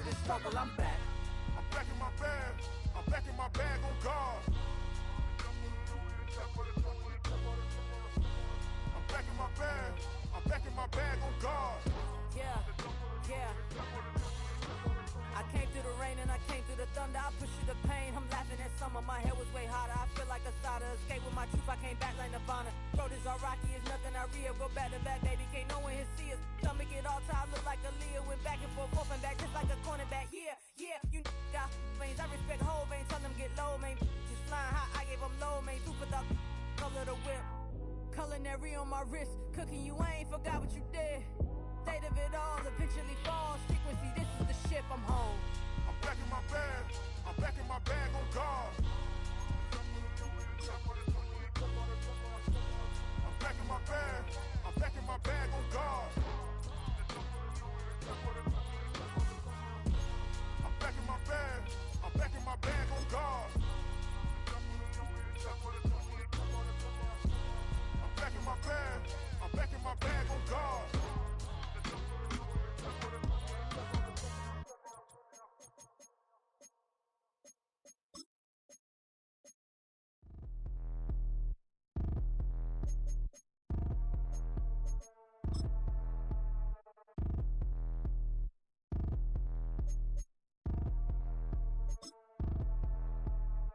this struggle, I'm back. I'm back in my bag. I'm back in my bag on guard. I'm back in my bag. I'm back in my bag on guard. Yeah. I came through the rain and I came through the thunder. I pushed through the pain, I'm laughing at summer. My hair was way hotter, I feel like a starter. Escape with my truth, I came back like Nirvana. Road is all rocky, it's nothing I real. Go back to back, baby, can't no one here see us. Stomach it all tied, look like a Leah. Went back and forth and back, just like a cornerback. Yeah, you got veins, I respect whole veins. Tell them get low, man. Just flying high, I gave them low, man. Food for the color the whip. Culinary on my wrist, cooking you, I ain't forgot what you did. State of it all, eventually falls. Frequency, this is the ship, I'm home. I'm back in my bag. I'm back in my bag on guard. I'm back in my bag. I'm back in my bag on guard. I'm back in my bag. I'm back in my bag on guard. I'm back in my bag. I'm back in my bag on guard.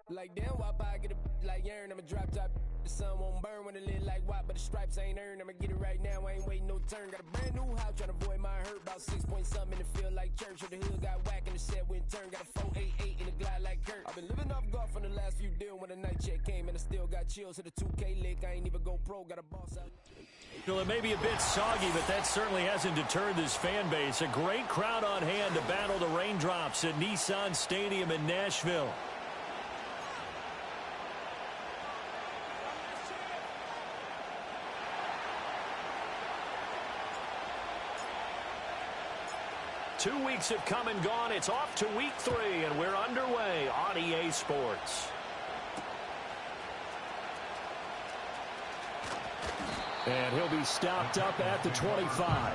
Like damn, why I get a like urn? I'ma drop top. The sun won't burn when it lit like white, but the stripes ain't earned. I'ma get it right now, I ain't waiting no turn. Got a brand new house, tryna avoid my hurt. About 6 point something in the field like church. Or the hood got whack and the set went turn. Got a 488 in the glide like Kurt. I've been living off golf on the last few deals. When the night check came and I still got chills. To the 2K lick, I ain't even go pro. Got a boss out. Well, it may be a bit soggy, but that certainly hasn't deterred this fan base. A great crowd on hand to battle the raindrops at Nissan Stadium in Nashville. Two weeks have come and gone. It's off to week 3, and we're underway on EA Sports. And he'll be stopped up at the 25.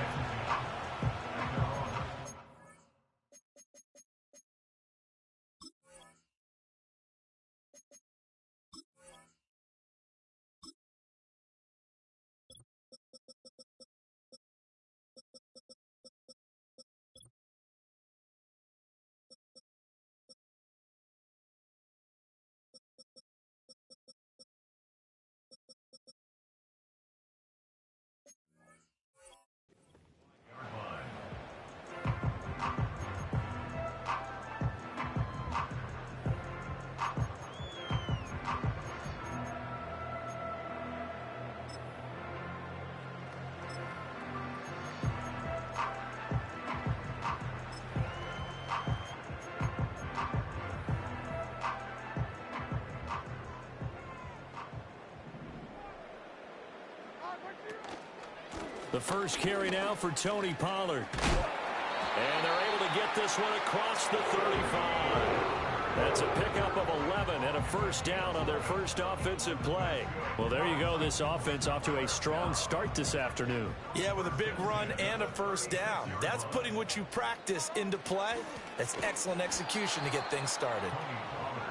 The first carry now for Tony Pollard. And they're able to get this one across the 35. That's a pickup of 11 and a first down on their first offensive play. Well, there you go. This offense off to a strong start this afternoon. Yeah, with a big run and a first down. That's putting what you practice into play. That's excellent execution to get things started.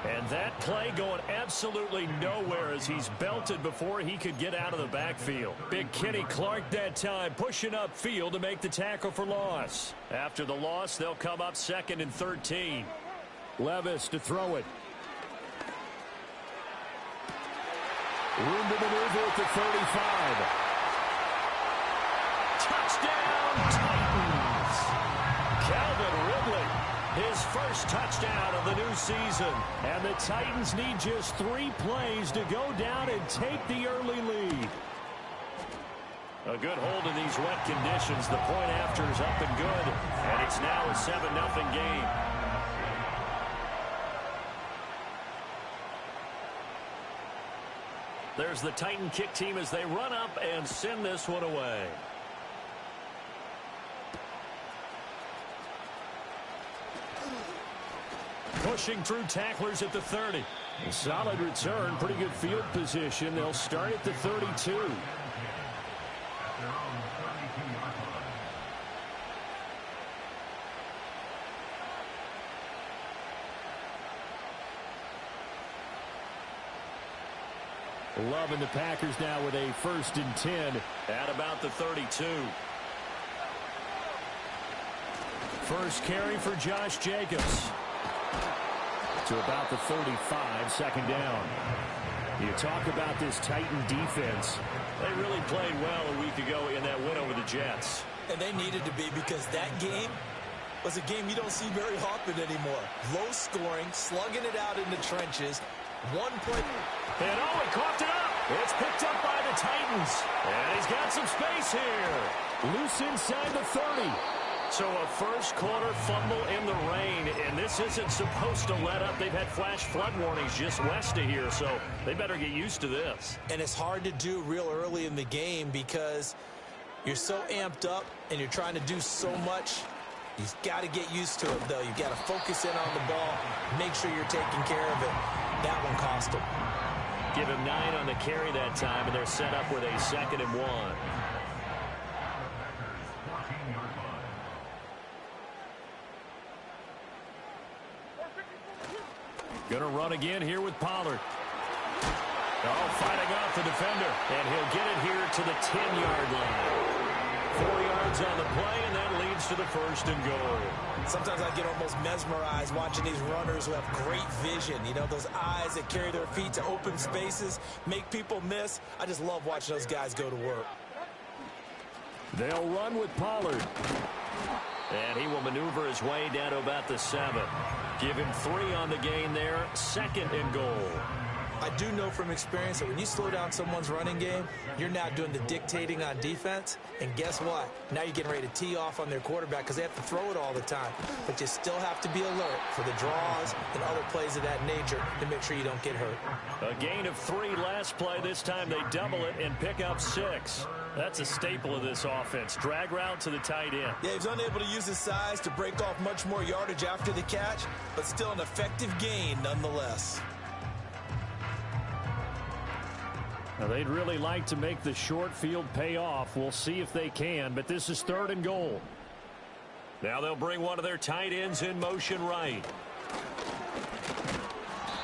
And that play going absolutely nowhere as he's belted before he could get out of the backfield. Big Kenny Clark that time pushing upfield to make the tackle for loss. After the loss, they'll come up 2nd and 13. Levis to throw it. Room to maneuver at the 35. Touchdown, Titans! Calvin Ridley, his first touchdown of the new season. And the Titans need just 3 plays to go down and take the early lead. A good hold in these wet conditions. The point after is up and good. And it's now a 7-0 game. There's the Titan kick team as they run up and send this one away. Pushing through tacklers at the 30. Solid return, pretty good field position. They'll start at the 32. Loving the Packers now with a 1st and 10 at about the 32. First carry for Josh Jacobs to about the 35, 2nd down. You talk about this Titan defense. They really played well a week ago in that win over the Jets. And they needed to be, because that game was a game you don't see very often anymore. Low scoring, slugging it out in the trenches. One play. And he coughed it up. It's picked up by the Titans. And he's got some space here. Loose inside the 30. So a first quarter fumble in the rain, and this isn't supposed to let up. They've had flash flood warnings just west of here, so they better get used to this. And it's hard to do real early in the game because you're so amped up and you're trying to do so much. You've got to get used to it, though. You've got to focus in on the ball, make sure you're taking care of it. That one cost him. Give him 9 on the carry that time, and they're set up with a 2nd and 1. Going to run again here with Pollard. Fighting off the defender. And he'll get it here to the 10-yard line. 4 yards on the play, and that leads to the 1st and goal. Sometimes I get almost mesmerized watching these runners who have great vision. You know, those eyes that carry their feet to open spaces, make people miss. I just love watching those guys go to work. They'll run with Pollard. And he will maneuver his way down to about the 7. Give him 3 on the gain there. 2nd and goal. I do know from experience that when you slow down someone's running game, you're now doing the dictating on defense. And guess what? Now you're getting ready to tee off on their quarterback because they have to throw it all the time. But you still have to be alert for the draws and other plays of that nature to make sure you don't get hurt. A gain of 3 last play. This time they double it and pick up 6. That's a staple of this offense. Drag route to the tight end. Yeah, he's unable to use his size to break off much more yardage after the catch, but still an effective gain nonetheless. Now, they'd really like to make the short field pay off. We'll see if they can, but this is 3rd and goal. Now they'll bring one of their tight ends in motion right.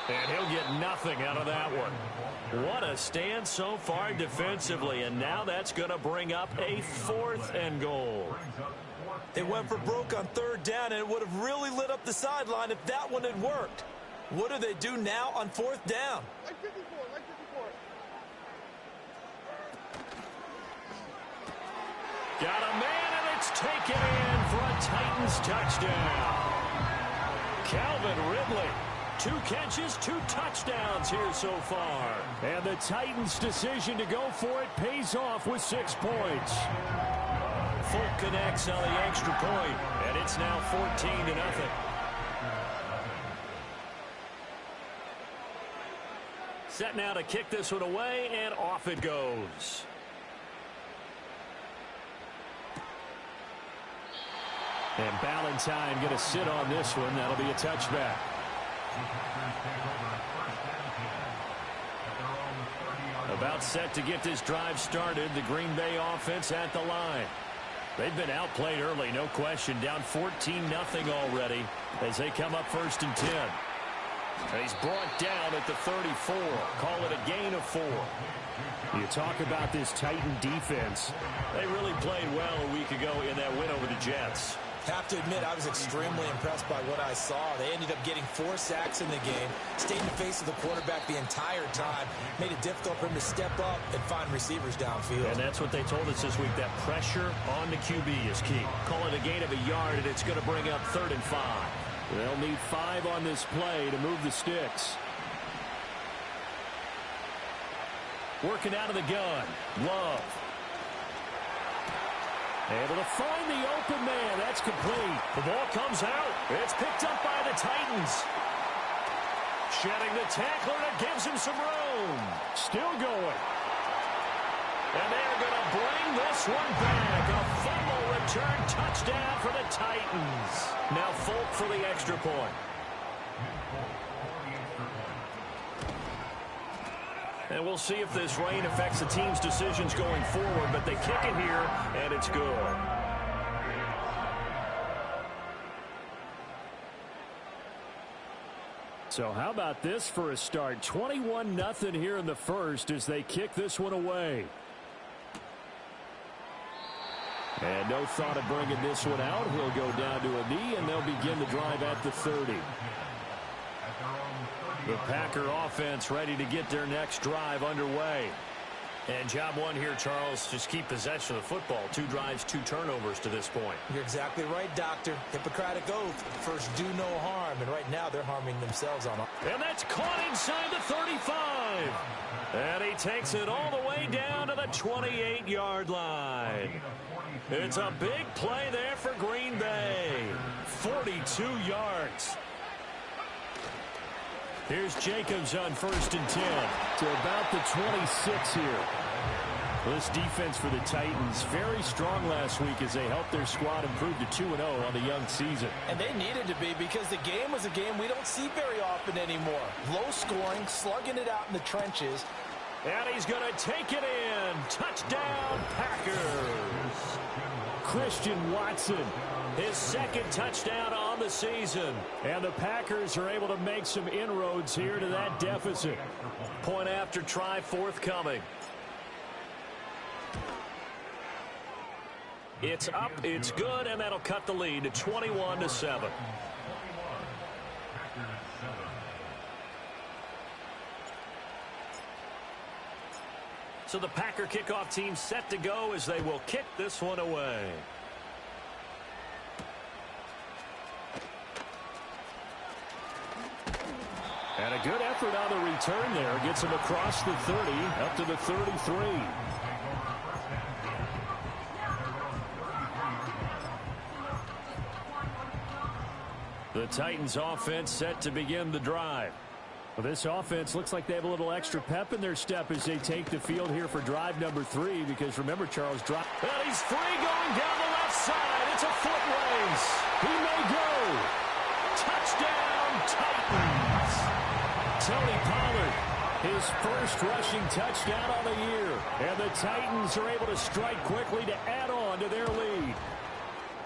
And he'll get nothing out of that one. What a stand so far defensively, and now that's going to bring up a 4th and goal. They went for broke on 3rd down, and it would have really lit up the sideline if that one had worked. What do they do now on 4th down? Got a man, and it's taken in for a Titans touchdown. Calvin Ridley, 2 catches, 2 touchdowns here so far. And the Titans' decision to go for it pays off with 6 points. Folk connects on the extra point, and it's now 14-0. Set now to kick this one away, and off it goes. And Ballantyne going to sit on this one. That'll be a touchback. About set to get this drive started. The Green Bay offense at the line. They've been outplayed early, no question. Down 14-0 already as they come up 1st and 10. He's brought down at the 34. Call it a gain of 4. You talk about this Titan defense. They really played well a week ago in that win over the Jets. Have to admit, I was extremely impressed by what I saw. They ended up getting 4 sacks in the game, stayed in the face of the quarterback the entire time, made it difficult for him to step up and find receivers downfield. And that's what they told us this week, that pressure on the QB is key. Call it a gain of a yard, and it's going to bring up 3rd and 5. They'll need 5 on this play to move the sticks. Working out of the gun, Love. Able to find the open man. That's complete. The ball comes out. It's picked up by the Titans. Shedding the tackler, and it gives him some room. Still going. And they're going to bring this one back. A fumble return touchdown for the Titans. Now Folk for the extra point. And we'll see if this rain affects the team's decisions going forward, but they kick it here, and it's good. So how about this for a start? 21-0 here in the first as they kick this one away. And no thought of bringing this one out. He'll go down to a knee, and they'll begin the drive at the 30. The Packer offense ready to get their next drive underway. And job one here, Charles, just keep possession of the football. 2 drives, 2 turnovers to this point. You're exactly right, Doctor. Hippocratic oath. First, do no harm. And right now, they're harming themselves on it. And that's caught inside the 35. And he takes it all the way down to the 28-yard line. It's a big play there for Green Bay. 42 yards. Here's Jacobs on 1st and 10 to about the 26 here. This defense for the Titans very strong last week as they helped their squad improve to 2-0 on the young season. And they needed to be because the game was a game we don't see very often anymore. Low scoring, slugging it out in the trenches. And he's going to take it in. Touchdown, Packers. Christian Watson, his 2nd touchdown on the season. And the Packers are able to make some inroads here to that deficit. Point after try forthcoming. It's up, it's good, and that'll cut the lead to 21-7. So the Packer kickoff team set to go as they will kick this one away. And a good effort on the return there. Gets him across the 30, up to the 33. The Titans offense set to begin the drive. Well, this offense looks like they have a little extra pep in their step as they take the field here for drive number 3. Because remember, Charles dropped. And he's free going down the left side. It's a foot race. He may go. Touchdown, Titans. Tony Pollard, his first rushing touchdown on the year. And the Titans are able to strike quickly to add on to their lead.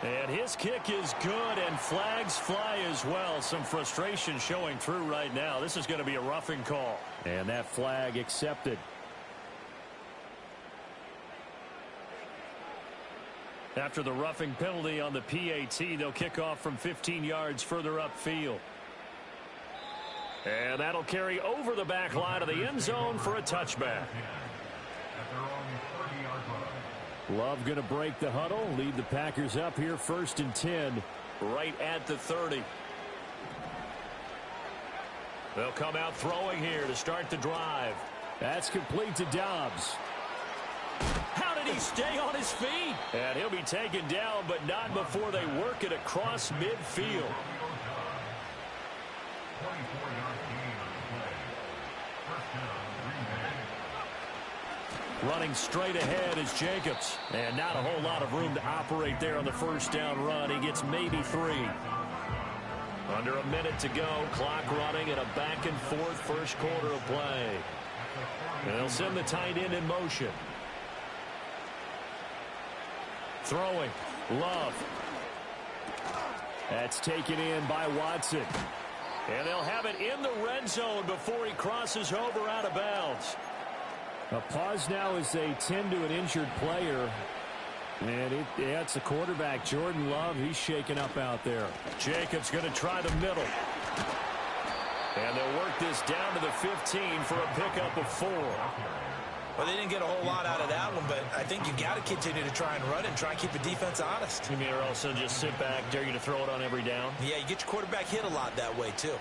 And his kick is good, and flags fly as well. Some frustration showing through right now. This is going to be a roughing call. And that flag accepted. After the roughing penalty on the PAT, they'll kick off from 15 yards further upfield. And that'll carry over the back line of the end zone for a touchback. Love going to break the huddle, lead the Packers up here 1st and 10, right at the 30. They'll come out throwing here to start the drive. That's complete to Dobbs. How did he stay on his feet? And he'll be taken down, but not before they work it across midfield. Running straight ahead is Jacobs. And not a whole lot of room to operate there on the first down run. He gets maybe 3. Under a minute to go. Clock running and a back and forth first quarter of play. And they'll send the tight end in motion. Throwing. Love. That's taken in by Watson. And they'll have it in the red zone before he crosses over out of bounds. A pause now as they tend to an injured player. And it's the quarterback, Jordan Love. He's shaken up out there. Jacobs going to try the middle. And they'll work this down to the 15 for a pickup of 4. Well, they didn't get a whole lot out of that one, but I think you got to continue to try and run and try and keep the defense honest. You mean or also just sit back, dare you to throw it on every down? Yeah, you get your quarterback hit a lot that way, too.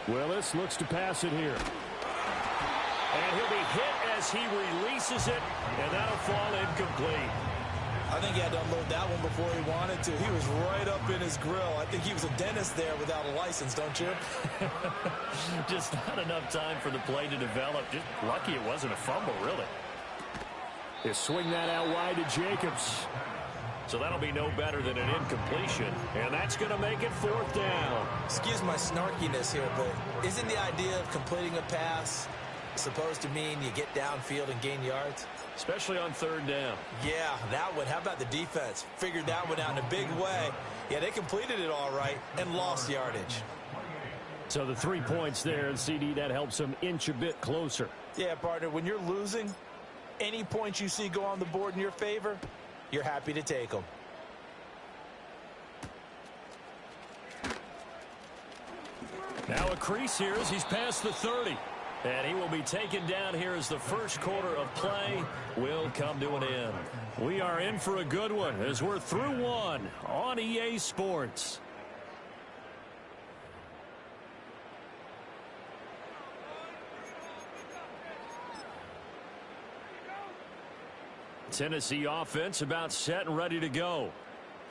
Willis looks to pass it here. And he'll be hit as he releases it, and that'll fall incomplete. I think he had to unload that one before he wanted to. He was right up in his grill. I think he was a dentist there without a license, don't you? Just not enough time for the play to develop. Just lucky it wasn't a fumble, really. They swing that out wide to Jacobs. So that'll be no better than an incompletion. And that's going to make it 4th down. Excuse my snarkiness here, but isn't the idea of completing a pass supposed to mean you get downfield and gain yards? Especially on third down. Yeah, that one. How about the defense? Figured that one out in a big way. Yeah, they completed it all right and lost yardage. So the 3 points there, CD, that helps them inch a bit closer. Yeah, partner, when you're losing, any points you see go on the board in your favor, you're happy to take them. Now a crease here as he's past the 30. And he will be taken down here as the first quarter of play will come to an end. We are in for a good one as we're through one on EA Sports. Tennessee offense about set and ready to go.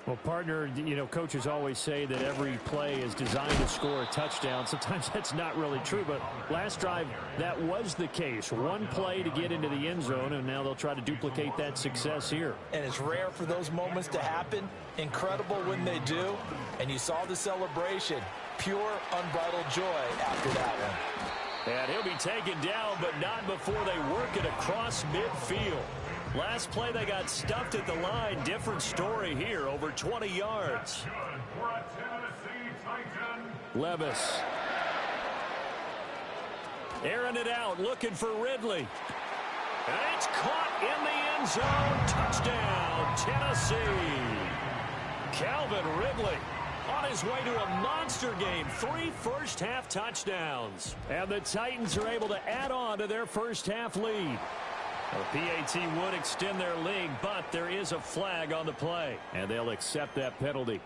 Well, partner, you know, coaches always say that every play is designed to score a touchdown. Sometimes that's not really true, but last drive, that was the case. One play to get into the end zone, and now they'll try to duplicate that success here. And it's rare for those moments to happen. Incredible when they do. And you saw the celebration. Pure, unbridled joy after that one. And he'll be taken down, but not before they work it across midfield. Last play, they got stuffed at the line. Different story here, over 20 yards. Levis. Airing it out, looking for Ridley. And it's caught in the end zone. Touchdown, Tennessee. Calvin Ridley on his way to a monster game. 3 first-half touchdowns. And the Titans are able to add on to their first-half lead. The PAT would extend their lead, but there is a flag on the play, and they'll accept that penalty.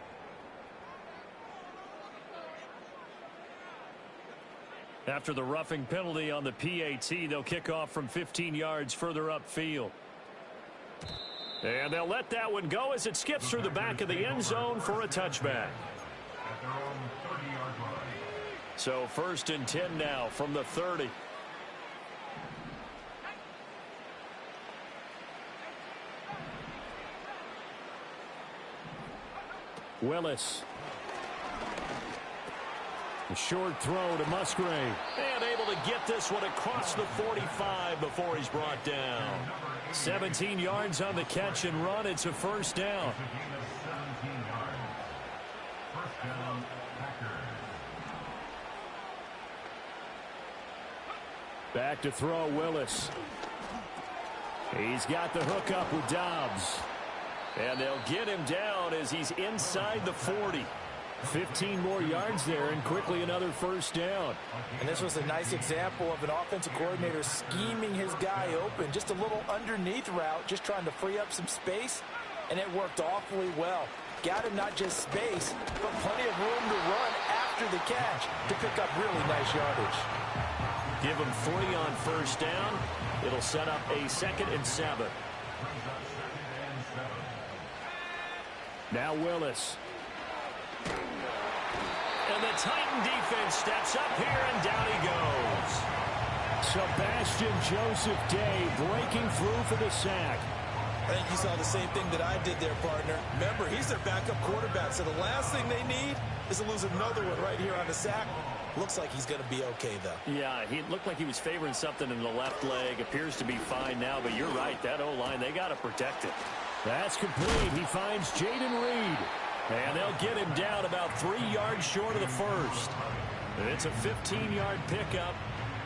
After the roughing penalty on the PAT, they'll kick off from 15 yards further upfield. And they'll let that one go as it skips through the back of the end zone for a touchback. So 1st and 10 now from the 30. Willis. A short throw to Musgrave. And able to get this one across the 45 before he's brought down. 17 yards on the catch and run. It's a first down. Back to throw, Willis. He's got the hook up with Dobbs. And they'll get him down as he's inside the 40. 15 more yards there, and quickly another first down. And this was a nice example of an offensive coordinator scheming his guy open. Just a little underneath route, just trying to free up some space, and it worked awfully well. Got him not just space, but plenty of room to run after the catch to pick up really nice yardage. Give him 3 on first down. It'll set up a 2nd and 7. Now Willis. And the Titan defense steps up here, and down he goes. Sebastian Joseph Day breaking through for the sack. I think you saw the same thing that I did there, partner. Remember, he's their backup quarterback, so the last thing they need is to lose another one right here on the sack. Looks like he's going to be okay, though. Yeah, he looked like he was favoring something in the left leg. Appears to be fine now, but you're right. That O-line, they got to protect it. That's complete. He finds Jaden Reed. And they'll get him down about 3 yards short of the first. It's a 15-yard pickup,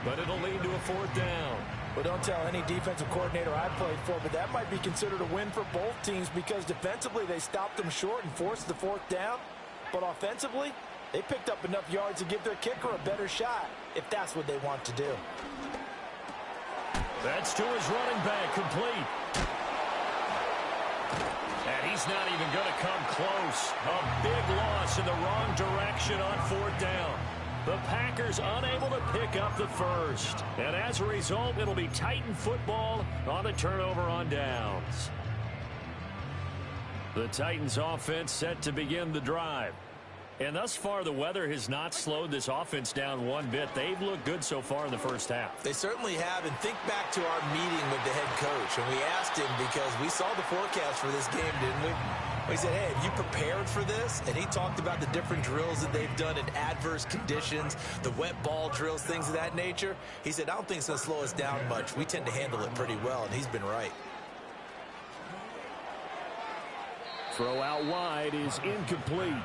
but it'll lead to a 4th down. Well, don't tell any defensive coordinator I played for, but that might be considered a win for both teams because defensively they stopped them short and forced the 4th down. But offensively, they picked up enough yards to give their kicker a better shot if that's what they want to do. That's to his running back, complete. And he's not even going to come close. A big loss in the wrong direction on 4th down. The Packers unable to pick up the first. And as a result, it'll be Titan football on the turnover on downs. The Titans offense set to begin the drive. And thus far, the weather has not slowed this offense down one bit. They've looked good so far in the first half. They certainly have. And think back to our meeting with the head coach. And we asked him, because we saw the forecast for this game, didn't we? We said, hey, have you prepared for this? And he talked about the different drills that they've done in adverse conditions, the wet ball drills, things of that nature. He said, I don't think it's going to slow us down much. We tend to handle it pretty well, and he's been right. Throw out wide is incomplete.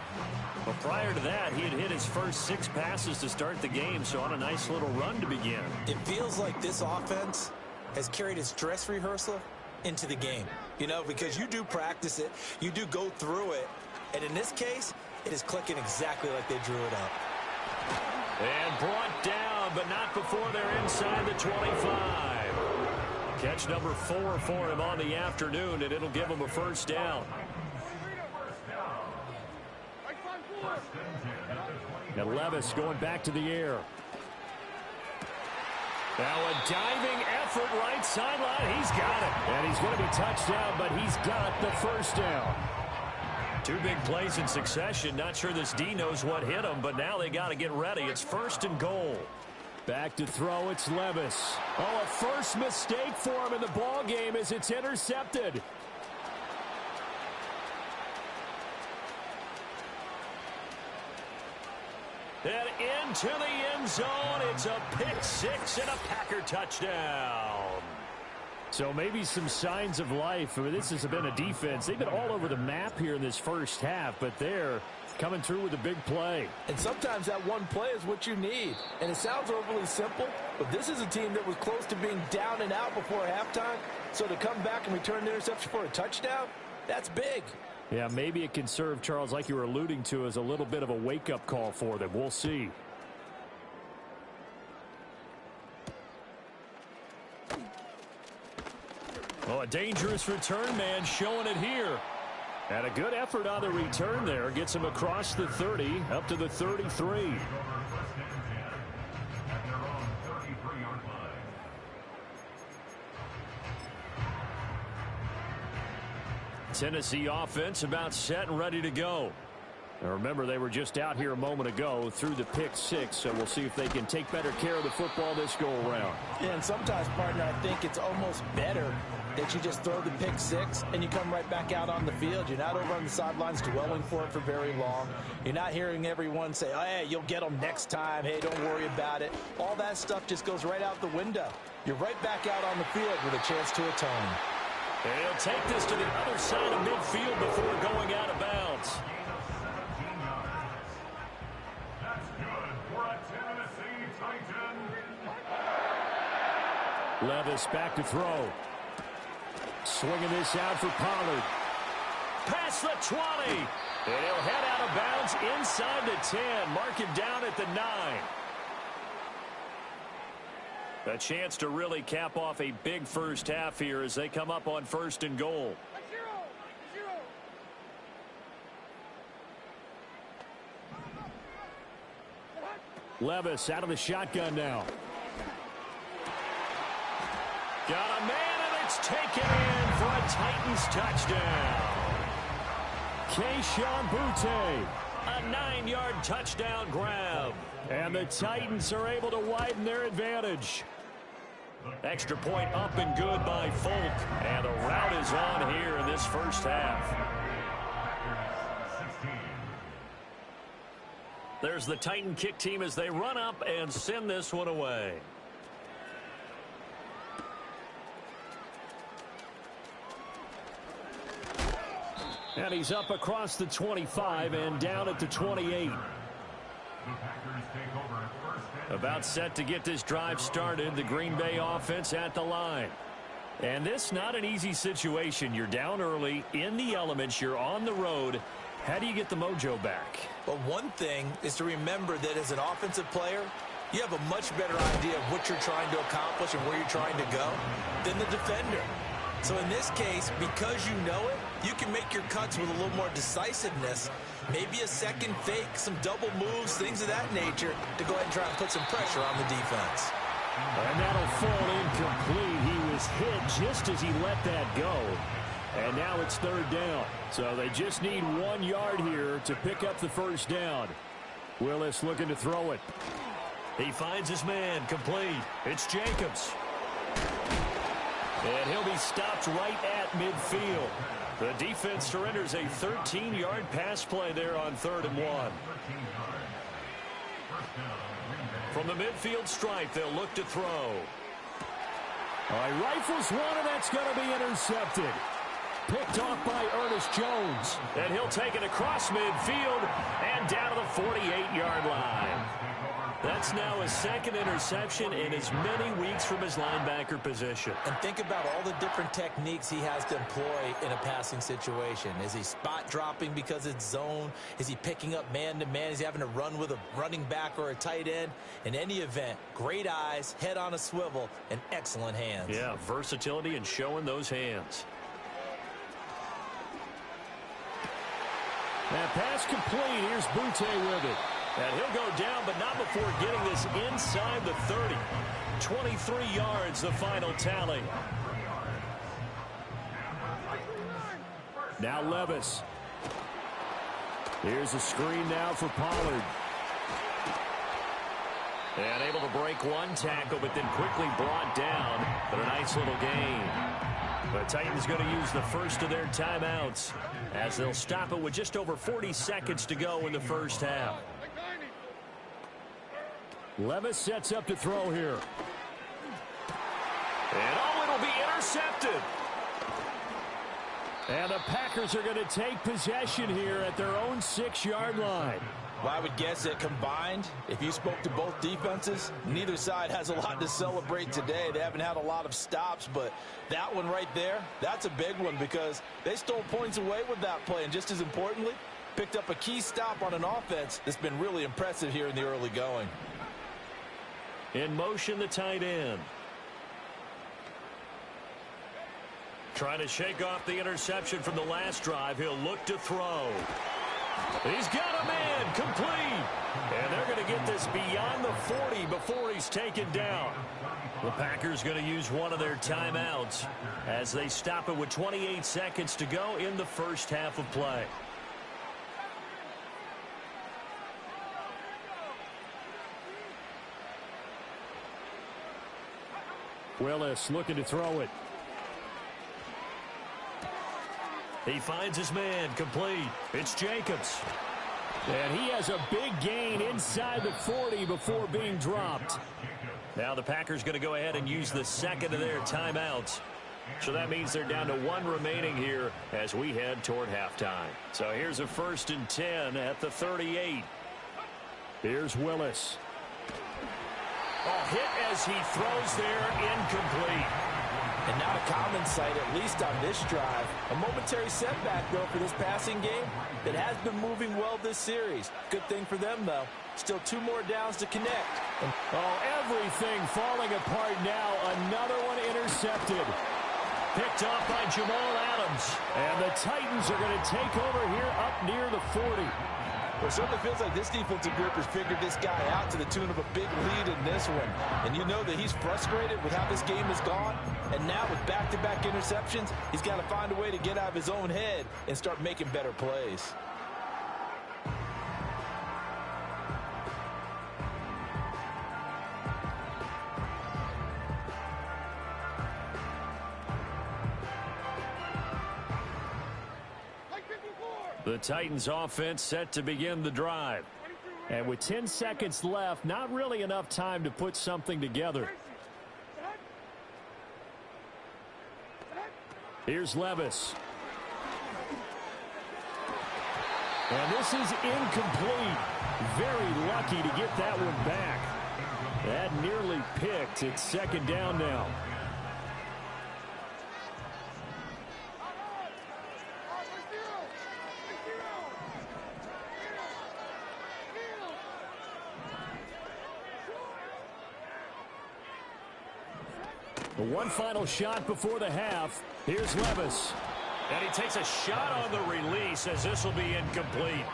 But prior to that, he had hit his first 6 passes to start the game, so on a nice little run to begin. It feels like this offense has carried its dress rehearsal into the game. You know, because you do practice it, you do go through it, and in this case, it is clicking exactly like they drew it up. And brought down, but not before they're inside the 25. Catch number 4 for him on the afternoon, and it'll give him a first down. And Levis going back to the air. Now a diving effort right sideline. He's got it. And he's going to be touched down, but he's got the first down. 2 big plays in succession. Not sure this D knows what hit him, but now they got to get ready. It's 1st and goal. Back to throw, it's Levis. Oh, a first mistake for him in the ball game as it's intercepted. And into the end zone. It's a pick 6 and a Packer touchdown. So maybe some signs of life. I mean, this has been a defense. They've been all over the map here in this first half, but they're coming through with a big play. And sometimes that one play is what you need. And it sounds overly simple, but this is a team that was close to being down and out before halftime. So to come back and return the interception for a touchdown, that's big. Yeah, maybe it can serve, Charles, like you were alluding to, as a little bit of a wake-up call for them. We'll see. Oh, a dangerous return man showing it here. And a good effort on the return there. Gets him across the 30, up to the 33. Tennessee offense about set and ready to go. Now remember, they were just out here a moment ago through the pick 6, so we'll see if they can take better care of the football this go-around. Yeah, and sometimes, partner, I think it's almost better that you just throw the pick 6 and you come right back out on the field. You're not over on the sidelines dwelling for it for very long. You're not hearing everyone say, oh, hey, you'll get them next time. Hey, don't worry about it. All that stuff just goes right out the window. You're right back out on the field with a chance to atone. And he'll take this to the other side of midfield before going out of bounds. Levis back to throw. Swinging this out for Pollard. Past the 20. And he'll head out of bounds inside the 10. Mark him down at the 9. A chance to really cap off a big first half here as they come up on 1st and goal. Levis out of the shotgun now. Got a man, and it's taken in for a Titans touchdown. Keyshawn Boutte. A 9-yard touchdown grab. And the Titans are able to widen their advantage. Extra point up and good by Folk. And the route is on here in this first half. There's the Titan kick team as they run up and send this one away. And he's up across the 25 and down at the 28. About set to get this drive started. The Green Bay offense at the line. And this not an easy situation. You're down early, in the elements, you're on the road. How do you get the mojo back? Well, one thing is to remember that as an offensive player, you have a much better idea of what you're trying to accomplish and where you're trying to go than the defender. So in this case, because you know it, you can make your cuts with a little more decisiveness. Maybe a second fake, some double moves, things of that nature to go ahead and try and put some pressure on the defense. And that'll fall incomplete. He was hit just as he let that go. And now it's 3rd down. So they just need 1 yard here to pick up the first down. Willis looking to throw it. He finds his man, complete. It's Jacobs. And he'll be stopped right at midfield. The defense surrenders a 13-yard pass play there on 3rd and 1. From the midfield stripe, they'll look to throw. All right, rifles one, and that's going to be intercepted. Picked off by Ernest Jones. And he'll take it across midfield and down to the 48-yard line. That's now his 2nd interception in as many weeks from his linebacker position. And think about all the different techniques he has to employ in a passing situation. Is he spot dropping because it's zone? Is he picking up man-to-man? Is he having to run with a running back or a tight end? In any event, great eyes, head on a swivel, and excellent hands. Yeah, versatility and showing those hands. That pass complete. Here's Butte with it. And he'll go down, but not before getting this inside the 30. 23 yards, the final tally. Now Levis. Here's a screen now for Pollard. And able to break one tackle, but then quickly brought down. But a nice little gain. The Titans going to use the first of their timeouts as they'll stop it with just over 40 seconds to go in the first half. Levis sets up to throw here. And it'll be intercepted. And the Packers are going to take possession here at their own 6-yard line. Well, I would guess that combined, if you spoke to both defenses, neither side has a lot to celebrate today. They haven't had a lot of stops, but that one right there, that's a big one because they stole points away with that play. And just as importantly, picked up a key stop on an offense that's been really impressive here in the early going. In motion, the tight end. Trying to shake off the interception from the last drive. He'll look to throw. He's got a man, complete. And they're going to get this beyond the 40 before he's taken down. The Packers going to use one of their timeouts as they stop it with 28 seconds to go in the first half of play. Willis looking to throw it. He finds his man, complete. It's Jacobs. And he has a big gain inside the 40 before being dropped. Now the Packers going to go ahead and use the second of their timeouts. So that means they're down to one remaining here as we head toward halftime. So here's a 1st and 10 at the 38. Here's Willis. Oh, hit as he throws there, incomplete. And not a common sight, at least on this drive. A momentary setback, though, for this passing game that has been moving well this series. Good thing for them, though. Still 2 more downs to connect. Oh, everything falling apart now. Another one intercepted. Picked off by Jamal Adams. And the Titans are going to take over here up near the 40. Well, it certainly feels like this defensive group has figured this guy out to the tune of a big lead in this one. And you know that he's frustrated with how this game has gone. And now with back-to-back interceptions, he's got to find a way to get out of his own head and start making better plays. The Titans offense set to begin the drive. And with 10 seconds left, not really enough time to put something together. Here's Levis. And this is incomplete. Very lucky to get that one back. That nearly picked. It's 2nd down now. One final shot before the half. Here's Levis. And he takes a shot on the release as this will be incomplete.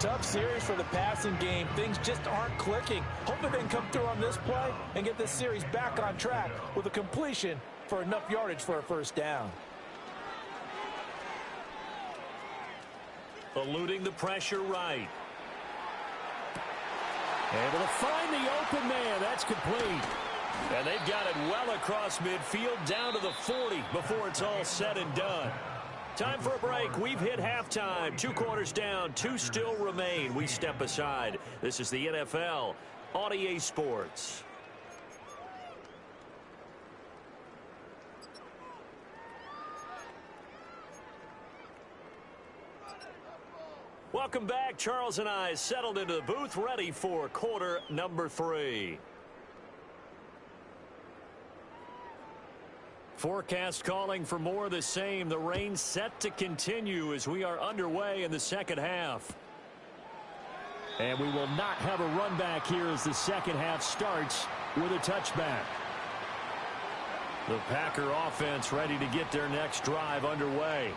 Tough series for the passing game. Things just aren't clicking. Hoping they can come through on this play and get this series back on track with a completion for enough yardage for a 1st down. eluding the pressure right. Able to find the open man. That's complete. And they've got it well across midfield down to the 40 before it's all said and done. Time for a break. We've hit halftime. 2 quarters down. 2 still remain. We step aside. This is the NFL on EA Sports. Welcome back. Charles and I settled into the booth, ready for quarter number 3. Forecast calling for more of the same. The rain set to continue as we are underway in the second half. And we will not have a run back here as the second half starts with a touchback. The Packer offense ready to get their next drive underway.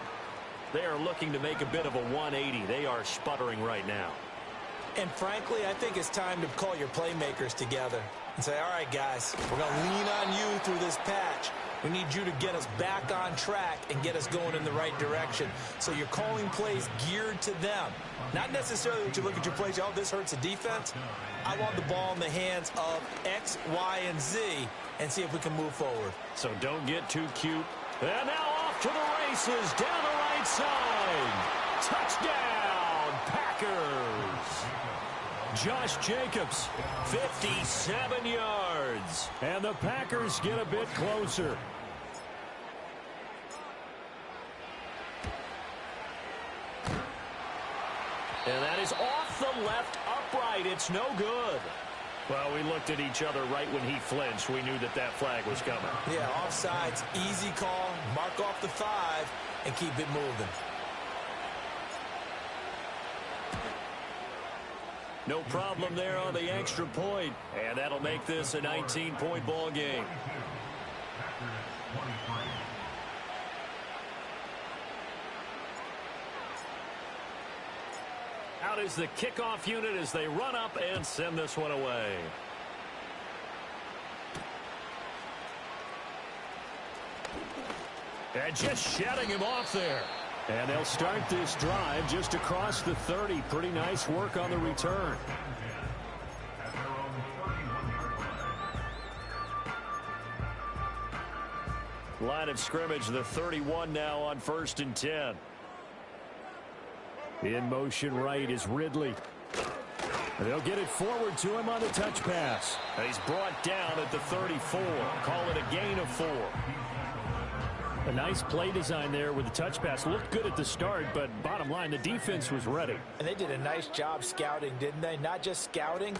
They are looking to make a bit of a 180. They are sputtering right now. And frankly, I think it's time to call your playmakers together and say, all right, guys, we're going to lean on you through this patch. We need you to get us back on track and get us going in the right direction. So you're calling plays geared to them. Not necessarily that you look at your plays, oh, this hurts the defense. I want the ball in the hands of X, Y, and Z and see if we can move forward. So don't get too cute. And now off to the races down the right side. Touchdown, Packers. Josh Jacobs, 57 yards. And the Packers get a bit closer. And that is off the left upright. It's no good. Well, we looked at each other right when he flinched. We knew that that flag was coming. Yeah, offsides, easy call. Mark off the 5 and keep it moving. No problem there on the extra point. And that'll make this a 19-point ball game. Out is the kickoff unit as they run up and send this one away. And just shutting him off there. And they'll start this drive just across the 30. Pretty nice work on the return. Line of scrimmage, the 31 now on 1st and 10. In motion right is Ridley. They'll get it forward to him on the touch pass. And he's brought down at the 34. Call it a gain of 4. A nice play design there with the touch pass. Looked good at the start, but bottom line, the defense was ready. And they did a nice job scouting, didn't they? Not just scouting,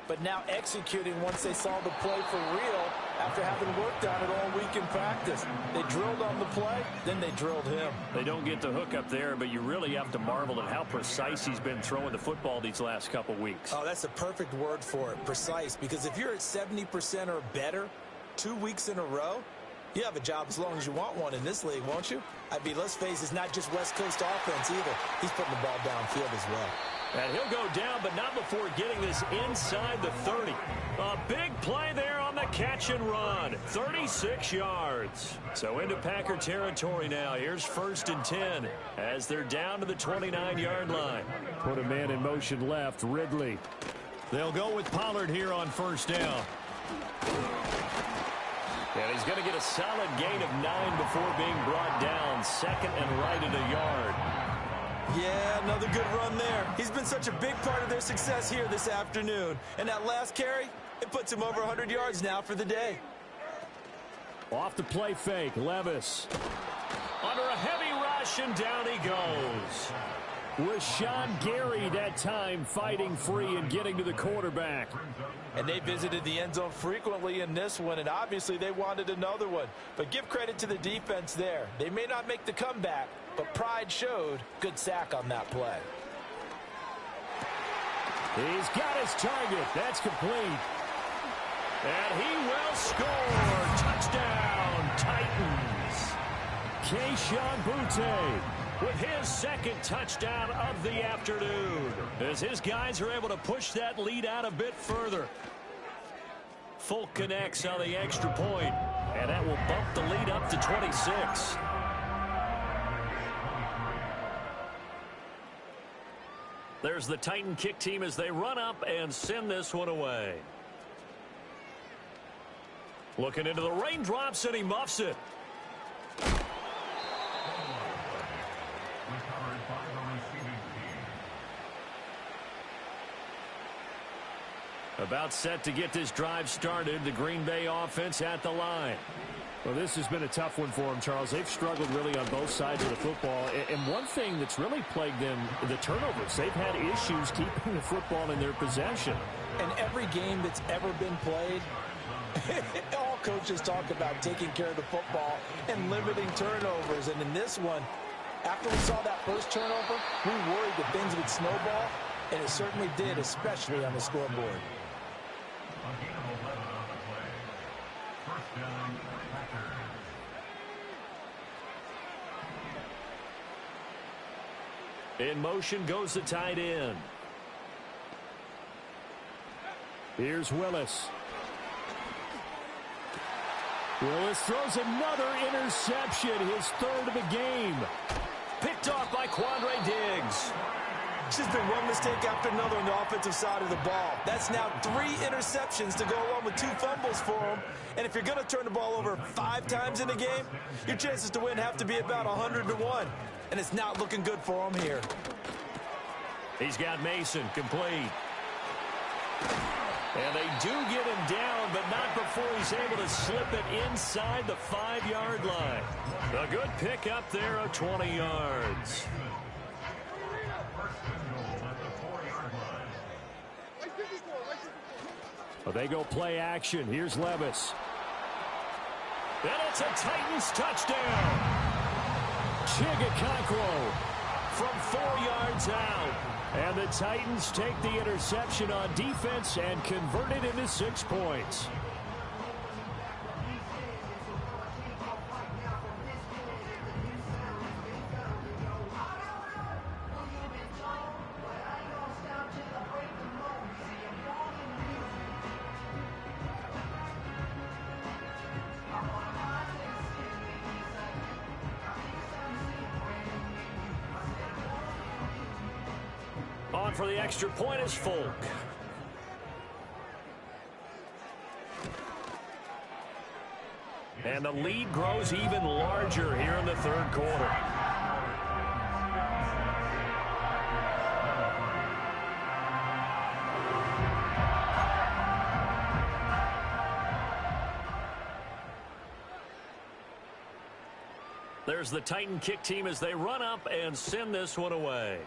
but now executing once they saw the play for real after having worked on it all week in practice. They drilled on the play, then they drilled him. They don't get the hook up there, but you really have to marvel at how precise he's been throwing the football these last couple weeks. Oh, that's the perfect word for it, precise, because if you're at 70% or better 2 weeks in a row, you have a job as long as you want one in this league, won't you? I mean, let's face it, it's not just West Coast offense either. He's putting the ball downfield as well. And he'll go down, but not before getting this inside the 30. A big play there on the catch and run. 36 yards. So into Packer territory now. Here's 1st and 10 as they're down to the 29-yard line. Put a man in motion left, Ridley. They'll go with Pollard here on 1st down. And he's going to get a solid gain of 9 before being brought down. 2nd and right at a yard. Yeah, another good run there. He's been such a big part of their success here this afternoon. And that last carry, it puts him over 100 yards now for the day. Off the play fake, Levis. Under a heavy rush, and down he goes. With Sean Gary that time fighting free and getting to the quarterback. And they visited the end zone frequently in this one, and obviously they wanted another one. But give credit to the defense there. They may not make the comeback, but pride showed. Good sack on that play. He's got his target. That's complete. And he will score. Touchdown, Titans. Keyshawn Boutte with his 2nd touchdown of the afternoon, as his guys are able to push that lead out a bit further. Folk connects on the extra point, and that will bump the lead up to 26. There's the Titan kick team as they run up and send this one away. Looking into the raindrops, and he muffs it. About set to get this drive started. The Green Bay offense at the line. Well, this has been a tough one for them, Charles. They've struggled really on both sides of the football. And one thing that's really plagued them, the turnovers. They've had issues keeping the football in their possession. And every game that's ever been played, all coaches talk about taking care of the football and limiting turnovers. And in this one, after we saw that first turnover, we worried that things would snowball, and it certainly did, especially on the scoreboard. In motion goes the tight end. Here's Willis. Willis throws another interception, his third of the game. Picked off by Quandre Diggs. It's just been one mistake after another on the offensive side of the ball. That's now 3 interceptions to go along with 2 fumbles for him. And if you're going to turn the ball over 5 times in a game, your chances to win have to be about 100-1. And it's not looking good for him here. He's got Mason complete. And they do get him down, but not before he's able to slip it inside the 5-yard line. A good pick up there of 20 yards. Well, they go play action. Here's Levis. And it's a Titans touchdown. Chigakonkwo From 4 yards out. And the Titans take the interception on defense and convert it into 6 points. On for the extra point is Folk. And the lead grows even larger here in the third quarter. There's the Titan kick team as they run up and send this one away.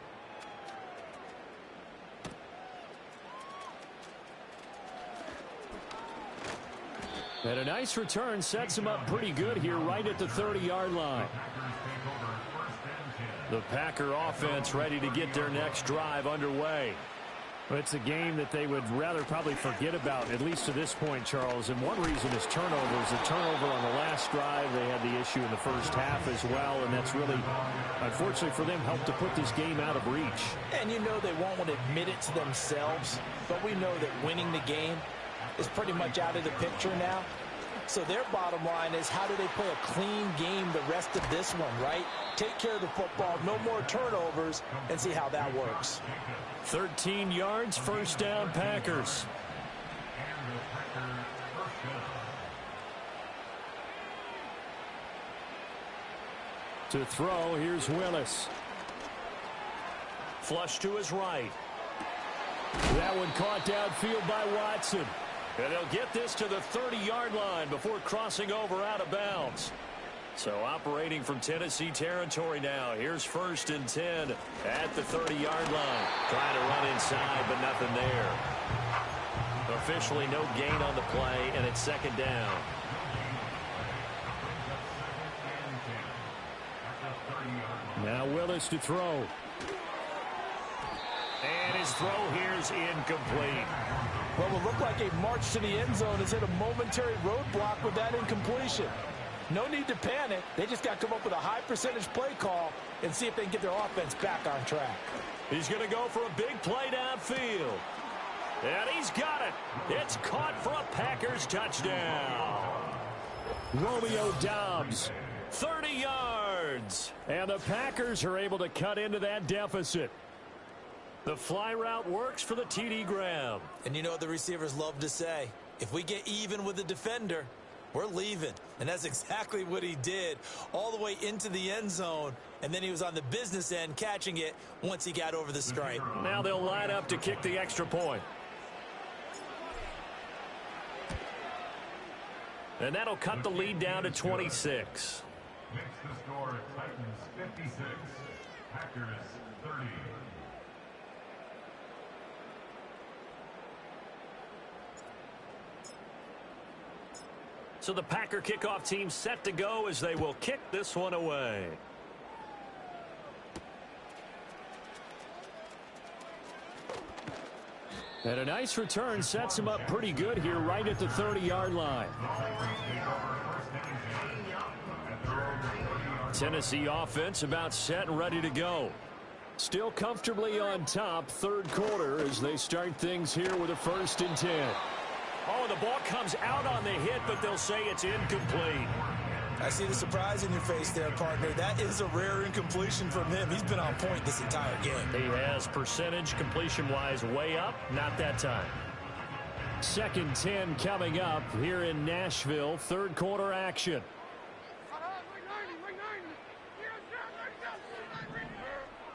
And a nice return sets him up pretty good here right at the 30-yard line. The Packer offense ready to get their next drive underway. It's a game that they would rather probably forget about, at least to this point, Charles. And one reason is turnovers. The turnover on the last drive, they had the issue in the first half as well. And that's really, unfortunately for them, helped to put this game out of reach. And you know they won't want to admit it to themselves, but we know that winning the game is pretty much out of the picture now. So their bottom line is, how do they play a clean game the rest of this one, right? Take care of the football, no more turnovers, and see how that works. 13 yards, first down, Packers. To throw, here's Willis. Flush to his right. That one caught downfield by Watson. And they'll get this to the 30-yard line before crossing over out of bounds. So operating from Tennessee territory now. Here's 1st and 10 at the 30-yard line. Trying to run inside, but nothing there. Officially no gain on the play, and it's 2nd down. Now Willis to throw. And his throw here's incomplete. Well, it looked like a march to the end zone has hit a momentary roadblock with that incompletion. No need to panic. They just got to come up with a high percentage play call and see if they can get their offense back on track. He's going to go for a big play downfield. And he's got it. It's caught for a Packers touchdown. Romeo Doubs. 30 yards. And the Packers are able to cut into that deficit. The fly route works for the TD grab. And you know what the receivers love to say? If we get even with the defender, we're leaving. And that's exactly what he did, all the way into the end zone. And then he was on the business end catching it once he got over the stripe. Now they'll line up to kick the extra point. And that'll cut the lead down to 26. Makes the score Titans 56, Packers 30. So the Packer kickoff team set to go as they will kick this one away. And a nice return sets him up pretty good here right at the 30-yard line. Tennessee offense about set and ready to go. Still comfortably on top, third quarter as they start things here with a 1st and 10. Oh, the ball comes out on the hit, but they'll say it's incomplete. I see the surprise in your face there, partner. That is a rare incompletion from him. He's been on point this entire game. He has percentage completion-wise way up, not that time. 2nd 10 coming up here in Nashville, third quarter action.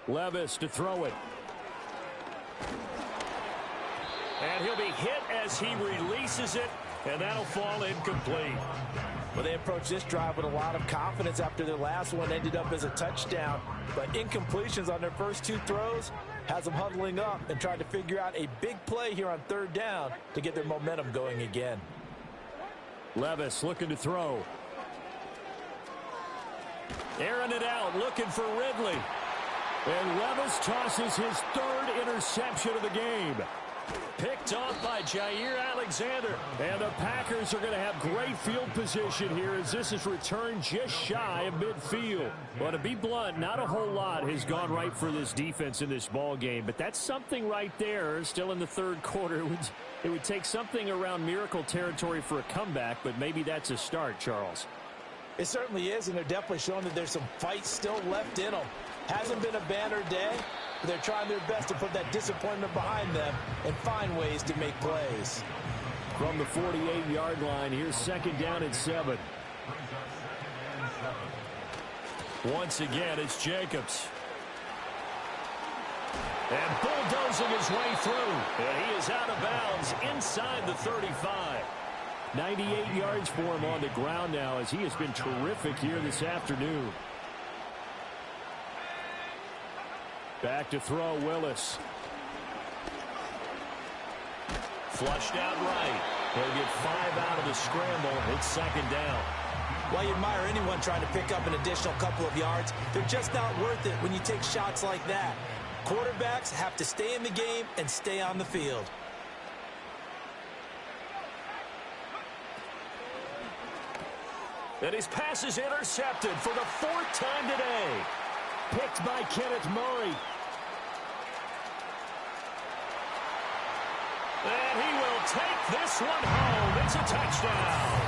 Levis to throw it. And he'll be hit as he releases it, and that'll fall incomplete. Well, they approached this drive with a lot of confidence after their last one ended up as a touchdown. But incompletions on their first 2 throws has them huddling up and trying to figure out a big play here on 3rd down to get their momentum going again. Levis looking to throw. Airing it out, looking for Ridley. And Levis tosses his 3rd interception of the game. Picked off by Jair Alexander. And the Packers are going to have great field position here as this is returned just shy of midfield. Well, to be blunt, not a whole lot has gone right for this defense in this ball game. But that's something right there. Still in the third quarter. It would take something around miracle territory for a comeback, but maybe that's a start, Charles. It certainly is, and they're definitely showing that there's some fight still left in them. Hasn't been a banner day, but they're trying their best to put that disappointment behind them and find ways to make plays. From the 48-yard line, here's 2nd down and 7. Once again, it's Jacobs. And bulldozing his way through. And he is out of bounds inside the 35. 98 yards for him on the ground now as he has been terrific here this afternoon. Back to throw, Willis. Flushed out right. He'll get 5 out of the scramble. It's 2nd down. While you admire anyone trying to pick up an additional couple of yards, they're just not worth it when you take shots like that. Quarterbacks have to stay in the game and stay on the field. And his pass is intercepted for the 4th time today. Picked by Kenneth Murray. And he will take this one home. It's a touchdown.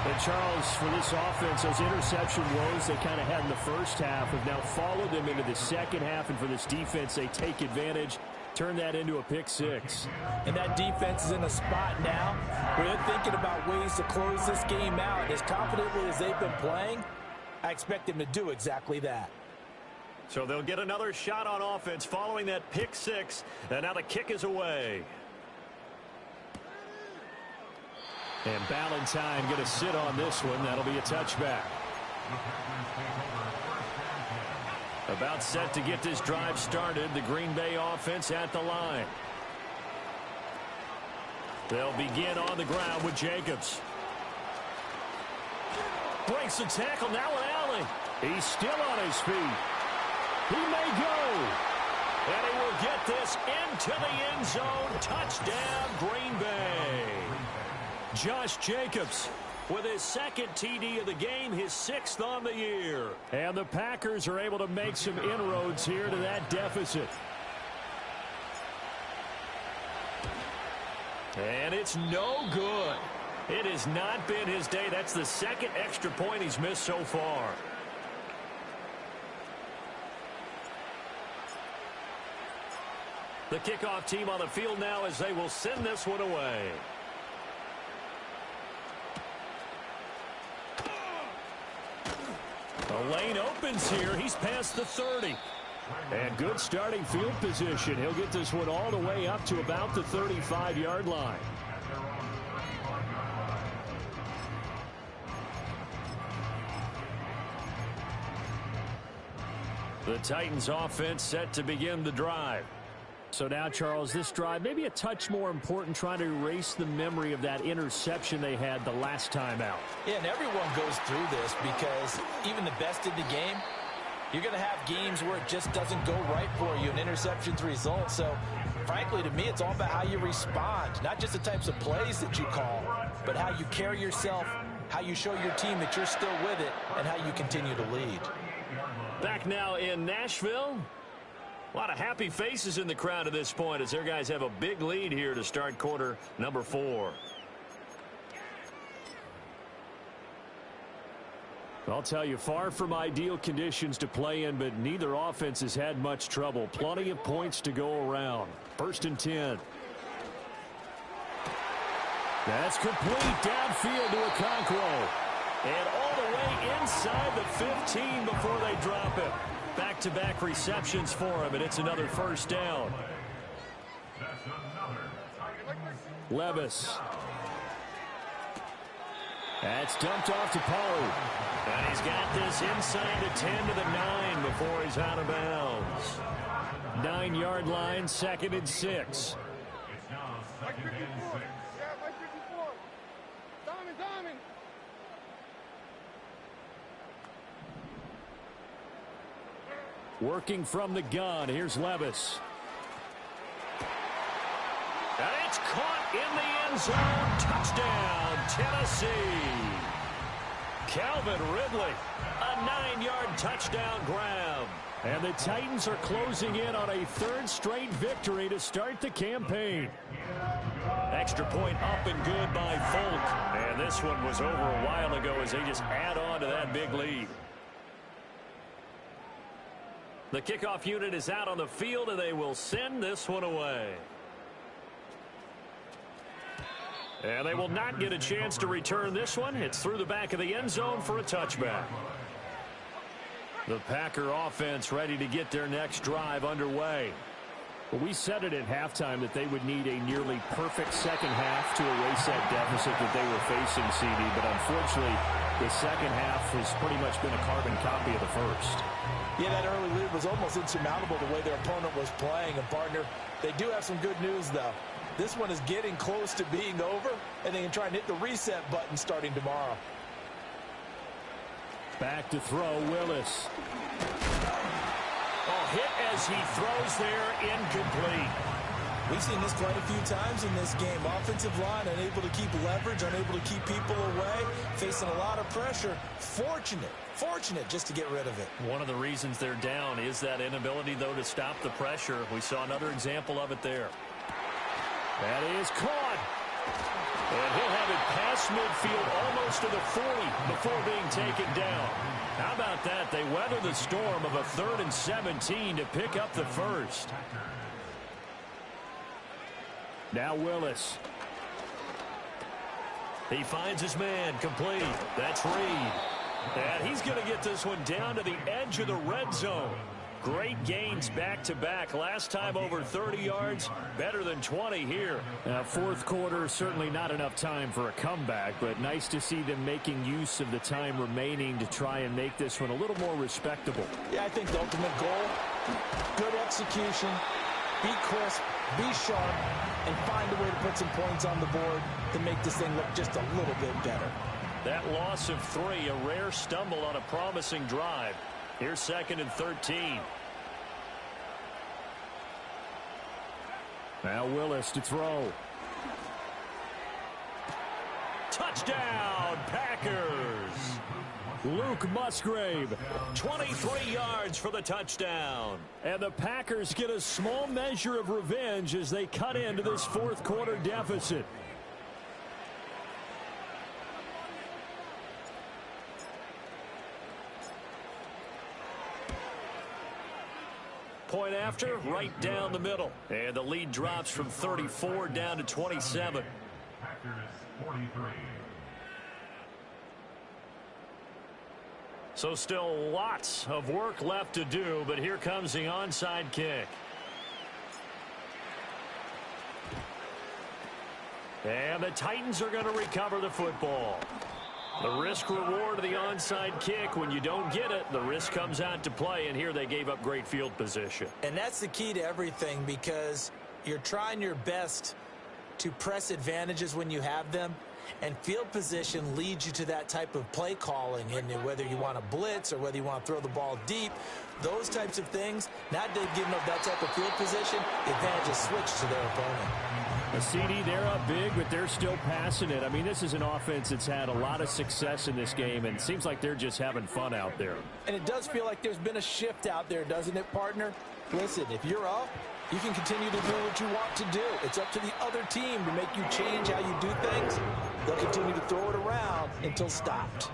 And Charles, for this offense, those interception woes they kind of had in the first half have now followed them into the second half. And for this defense, they take advantage, turn that into a pick 6. And that defense is in a spot now where they're thinking about ways to close this game out. And as confidently as they've been playing, I expect them to do exactly that. So they'll get another shot on offense following that pick 6. And now the kick is away. And Ballantyne going to sit on this one. That'll be a touchback. About set to get this drive started. The Green Bay offense at the line. They'll begin on the ground with Jacobs. Breaks the tackle. Now an alley. He's still on his feet. He may go. And he will get this into the end zone. Touchdown, Green Bay. Josh Jacobs with his 2nd TD of the game, his 6th on the year. And the Packers are able to make some inroads here to that deficit. And it's no good. It has not been his day. That's the 2nd extra point he's missed so far. The kickoff team on the field now as they will send this one away. The lane opens here. He's past the 30. And good starting field position. He'll get this one all the way up to about the 35-yard line. The Titans offense set to begin the drive. So now, Charles, this drive maybe a touch more important, trying to erase the memory of that interception they had the last time out. Yeah, and everyone goes through this because even the best in the game, you're going to have games where it just doesn't go right for you, and interceptions result. So, frankly, to me, it's all about how you respond, not just the types of plays that you call, but how you carry yourself, how you show your team that you're still with it, and how you continue to lead. Back now in Nashville. A lot of happy faces in the crowd at this point as their guys have a big lead here to start quarter number 4. I'll tell you, far from ideal conditions to play in, but neither offense has had much trouble. Plenty of points to go around. 1st and 10. That's complete downfield to Okonkwo. And all the way inside the 15 before they drop it. Back-to-back receptions for him, and it's another first down. Levis. That's dumped off to Pollard. And he's got this inside the 10 to the 9 before he's out of bounds. 9-yard line, 2nd and 6. Working from the gun, here's Levis. And it's caught in the end zone. Touchdown, Tennessee. Calvin Ridley, a 9-yard touchdown grab. And the Titans are closing in on a 3rd straight victory to start the campaign. Extra point up and good by Folk. And this one was over a while ago as they just add on to that big lead. The kickoff unit is out on the field, and they will send this one away. And they will not get a chance to return this one. It's through the back of the end zone for a touchback. The Packer offense ready to get their next drive underway. Well, we said it at halftime that they would need a nearly perfect second half to erase that deficit that they were facing, CD. But unfortunately, the second half has pretty much been a carbon copy of the first. Yeah, that early lead was almost insurmountable the way their opponent was playing. And, partner, they do have some good news, though. This one is getting close to being over, and they can try and hit the reset button starting tomorrow. Back to throw, Willis. Oh, hit as he throws there, incomplete. We've seen this quite a few times in this game. Offensive line unable to keep leverage, unable to keep people away, facing a lot of pressure. Fortunate just to get rid of it. One of the reasons they're down is that inability, though, to stop the pressure. We saw another example of it there. That is caught. And he'll have it past midfield almost to the 40 before being taken down. How about that? They weather the storm of a 3rd and 17 to pick up the first. Now Willis. He finds his man, complete. That's Reed. And he's going to get this one down to the edge of the red zone. Great gains back-to-back. Last time over 30 yards, better than 20 here. Now, 4th quarter, certainly not enough time for a comeback, but nice to see them making use of the time remaining to try and make this one a little more respectable. Yeah, I think the ultimate goal, good execution, be crisp, be sharp, and find a way to put some points on the board to make this thing look just a little bit better. That loss of 3, a rare stumble on a promising drive. Here's 2nd and 13. Now Willis to throw. Touchdown, Packers! Luke Musgrave, 23 yards for the touchdown. And the Packers get a small measure of revenge as they cut into this 4th quarter deficit. point after, right down the middle. And the lead drops from 34 down to 27. Packers 43. So still lots of work left to do, but here comes the onside kick. And the Titans are going to recover the football. The risk-reward of the onside kick, when you don't get it, the risk comes out to play, and here they gave up great field position. And that's the key to everything, because you're trying your best to press advantages when you have them, and field position leads you to that type of play calling. And whether you want to blitz or whether you want to throw the ball deep, those types of things, now they've given up that type of field position, the advantage is switched to their opponent. A CD, they're up big, but they're still passing it. I mean, this is an offense that's had a lot of success in this game, and it seems like they're just having fun out there. And it does feel like there's been a shift out there, doesn't it, partner? Listen, if you're up, you can continue to do what you want to do. It's up to the other team to make you change how you do things. They'll continue to throw it around until stopped.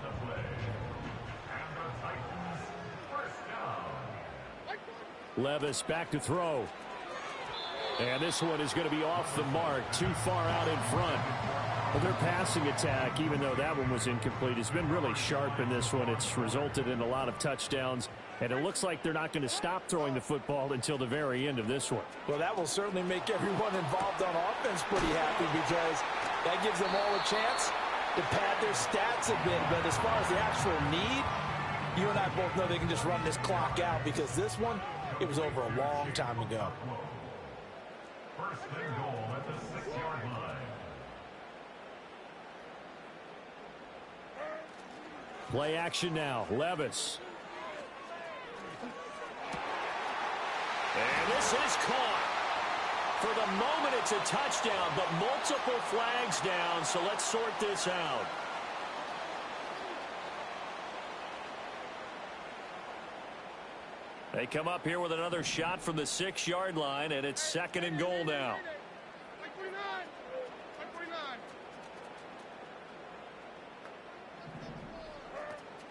Levis back to throw. And this one is going to be off the mark, too far out in front. Well, their passing attack, even though that one was incomplete, has been really sharp in this one. It's resulted in a lot of touchdowns, and it looks like they're not going to stop throwing the football until the very end of this one. Well, that will certainly make everyone involved on offense pretty happy, because that gives them all a chance to pad their stats a bit. But as far as the actual need, you and I both know they can just run this clock out, because this one, it was over a long time ago. First and goal at the 6-yard line. Play action now. Levis. And this is caught. For the moment, it's a touchdown, but multiple flags down, so let's sort this out. They come up here with another shot from the 6-yard line, and it's second and goal now.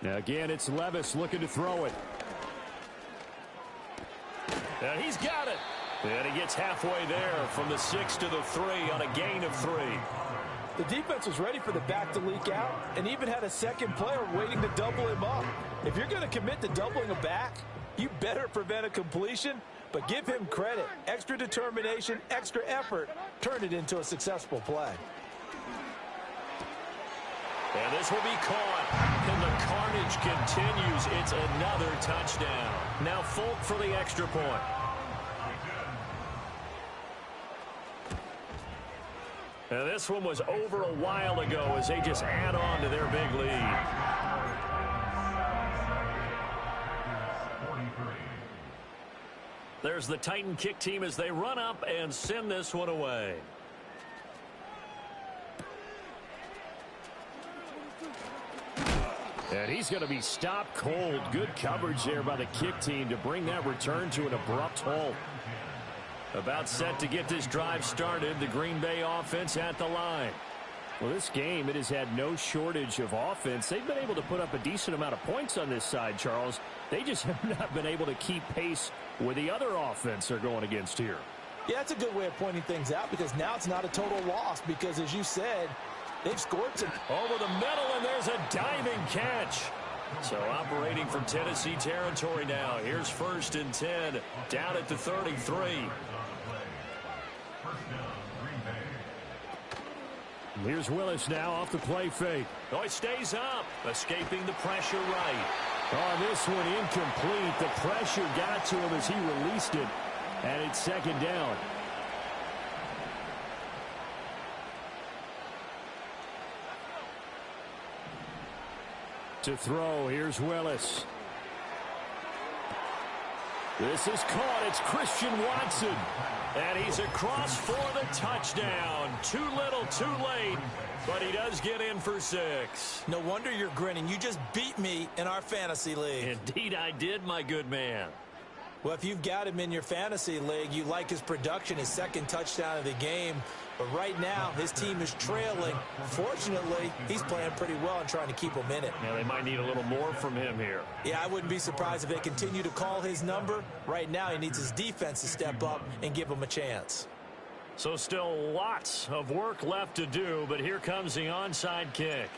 Now again, it's Levis looking to throw it. And he's got it. And he gets halfway there from the 6 to the 3 on a gain of 3. The defense was ready for the back to leak out and even had a second player waiting to double him up. If you're going to commit to doubling a back, you better prevent a completion, but give him credit. Extra determination, extra effort, turn it into a successful play. And this will be caught. And the carnage continues. It's another touchdown. Now Folk for the extra point. And this one was over a while ago as they just add on to their big lead. There's the Titan kick team as they run up and send this one away. And he's going to be stopped cold. Good coverage there by the kick team to bring that return to an abrupt halt. About set to get this drive started, the Green Bay offense at the line. Well, this game, it has had no shortage of offense. They've been able to put up a decent amount of points on this side, Charles. They just have not been able to keep pace with the other offense they're going against here. Yeah, that's a good way of pointing things out, because now it's not a total loss, because as you said, they've scored some. Over the middle, and there's a diving catch. So operating from Tennessee territory now. Here's 1st and 10, down at the 33. Here's Willis now off the play fake. Oh, he stays up, escaping the pressure right. Oh, this one incomplete. The pressure got to him as he released it, and it's 2nd down. To throw, here's Willis. This is caught. It's Christian Watson. And he's across for the touchdown. Too little, too late. But he does get in for 6. No wonder you're grinning. You just beat me in our fantasy league. Indeed I did, my good man. Well, if you've got him in your fantasy league, you like his production, his second touchdown of the game. But right now, his team is trailing. Fortunately, he's playing pretty well and trying to keep them in it. Yeah, they might need a little more from him here. Yeah, I wouldn't be surprised if they continue to call his number. Right now, he needs his defense to step up and give him a chance. So still lots of work left to do, but here comes the onside kick.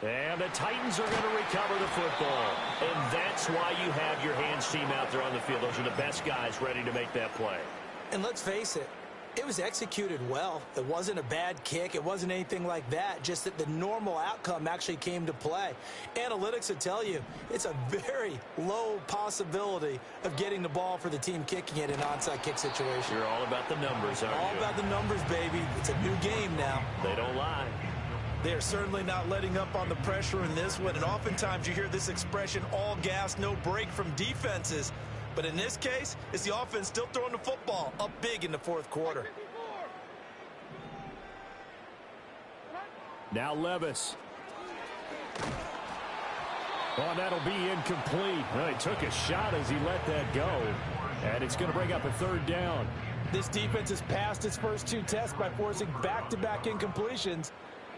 And the Titans are going to recover the football. And that's why you have your hands team out there on the field. Those are the best guys ready to make that play. And let's face it, it was executed well. It wasn't a bad kick. It wasn't anything like that. Just that the normal outcome actually came to play. Analytics will tell you it's a very low possibility of getting the ball for the team kicking it in an onside kick situation. You're all about the numbers, aren't you? All about the numbers, baby. It's a new game now. They don't lie. They're certainly not letting up on the pressure in this one, and oftentimes you hear this expression, all gas, no break from defenses. But in this case, it's the offense still throwing the football up big in the fourth quarter. Now Levis. Oh, that'll be incomplete. Well, he took a shot as he let that go, and it's going to bring up a third down. This defense has passed its first two tests by forcing back-to-back incompletions.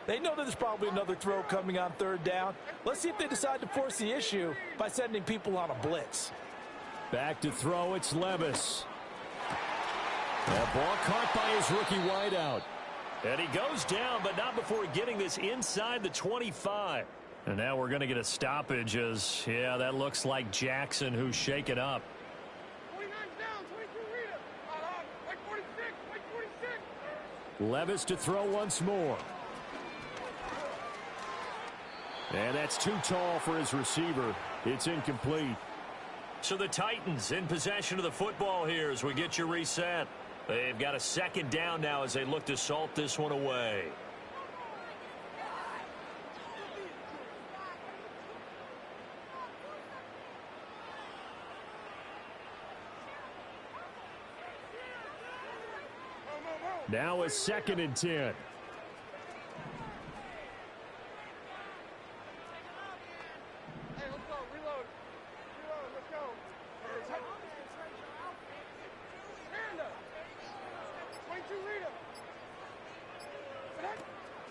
They know that there's probably another throw coming on third down. Let's see if they decide to force the issue by sending people on a blitz. Back to throw, it's Levis. That ball caught by his rookie wideout. And he goes down, but not before getting this inside the 25. And now we're going to get a stoppage as, yeah, that looks like Jackson who's shaken up. 29's down, 22 read it. Like 46, like 46. Levis to throw once more. And that's too tall for his receiver. It's incomplete. So the Titans in possession of the football here as we get you reset. They've got a second down now as they look to salt this one away. Now a 2nd and 10.